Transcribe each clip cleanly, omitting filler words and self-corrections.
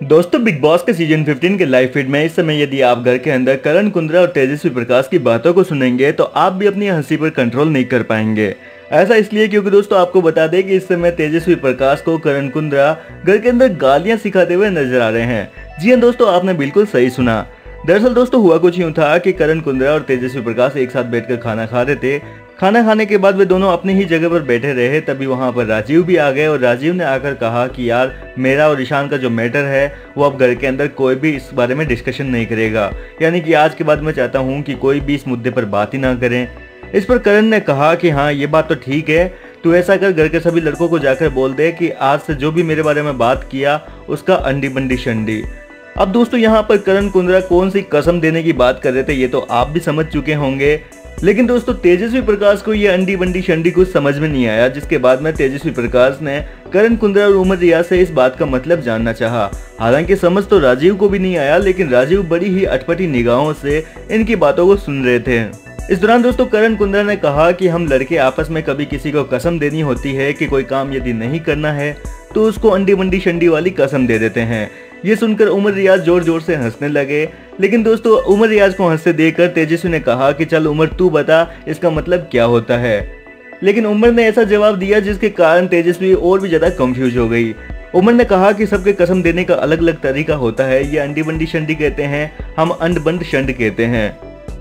दोस्तों big boss के season 15 के लाइव फीड में इस समय यदि आप घर के अंदर करण कुंद्रा और तेजस्वी प्रकाश की बातों को सुनेंगे तो आप भी अपनी हंसी पर कंट्रोल नहीं कर पाएंगे। ऐसा इसलिए क्योंकि दोस्तों आपको बता दें कि इस समय तेजस्वी प्रकाश को करण कुंद्रा घर के अंदर गालियां सिखाते हुए नजर आ रहे हैं। जी हाँ दोस्तों, आपने बिल्कुल सही सुना। दरअसल दोस्तों हुआ कुछ यूं था कि करण कुंद्रा और तेजस्वी प्रकाश एक साथ बैठकर खाना खा रहे थे। खाना खाने के बाद वे दोनों अपनी ही जगह पर बैठे रहे, तभी वहां पर राजीव भी आ गए और राजीव ने आकर कहा कि यार मेरा और ईशान का जो मैटर है वो अब घर के अंदर कोई भी इस बारे में डिस्कशन नहीं करेगा, यानी कि आज के बाद मैं चाहता हूँ कि कोई भी इस मुद्दे पर बात ही ना करें। इस पर करण ने कहा कि हाँ ये बात तो ठीक है, तू ऐसा कर घर के सभी लड़कों को जाकर बोल दे कि आज से जो भी मेरे बारे में बात किया उसका अंडी बंडी शंडी। अब दोस्तों यहाँ पर करण कुंद्रा कौन सी कसम देने की बात कर रहे थे ये तो आप भी समझ चुके होंगे, लेकिन दोस्तों तेजस्वी प्रकाश को ये अंडी बंडी शंडी कुछ समझ में नहीं आया, जिसके बाद में तेजस्वी प्रकाश ने करण कुंद्रा और उमर रियाज से इस बात का मतलब जानना चाहा। हालांकि समझ तो राजीव को भी नहीं आया, लेकिन राजीव बड़ी ही अटपटी निगाहों से इनकी बातों को सुन रहे थे। इस दौरान दोस्तों करण कुंद्रा ने कहा कि हम लड़के आपस में कभी किसी को कसम देनी होती है कि कोई काम यदि नहीं करना है तो उसको अंडी बंडी शंडी वाली कसम दे देते हैं। ये सुनकर उमर रियाज जोर जोर से हंसने लगे, लेकिन दोस्तों उमर रियाज को हंसते देखकर तेजस्वी ने कहा कि चल उमर तू बता इसका मतलब क्या होता है। लेकिन उमर ने ऐसा जवाब दिया जिसके कारण तेजस्वी और भी ज्यादा कंफ्यूज हो गई। उमर ने कहा कि सबके कसम देने का अलग अलग तरीका होता है, ये अंडी बंडी शंडी कहते हैं, हम अंड बंड शंड कहते हैं।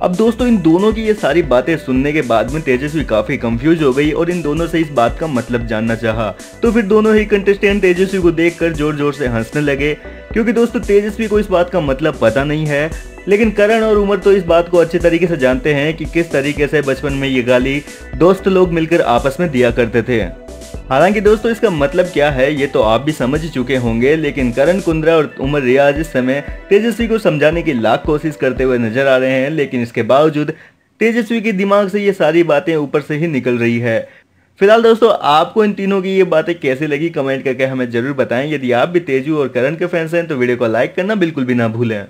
अब दोस्तों इन दोनों की ये सारी बातें सुनने के बाद में तेजस्वी काफी कंफ्यूज हो गई और इन दोनों से इस बात का मतलब जानना चाहा। तो फिर दोनों ही कंटेस्टेंट तेजस्वी को देखकर जोर जोर से हंसने लगे, क्योंकि दोस्तों तेजस्वी को इस बात का मतलब पता नहीं है, लेकिन करण और उमर तो इस बात को अच्छे तरीके से जानते हैं कि किस तरीके से बचपन में ये गाली दोस्त लोग मिलकर आपस में दिया करते थे। हालांकि दोस्तों इसका मतलब क्या है ये तो आप भी समझ चुके होंगे, लेकिन करण कुंद्रा और उमर रियाज इस समय तेजस्वी को समझाने की लाख कोशिश करते हुए नजर आ रहे हैं, लेकिन इसके बावजूद तेजस्वी के दिमाग से ये सारी बातें ऊपर से ही निकल रही है। फिलहाल दोस्तों आपको इन तीनों की ये बातें कैसी लगी कमेंट करके हमें जरूर बताएं। यदि आप भी तेजू और करण के फैंस हैं तो वीडियो को लाइक करना बिल्कुल भी ना भूलें।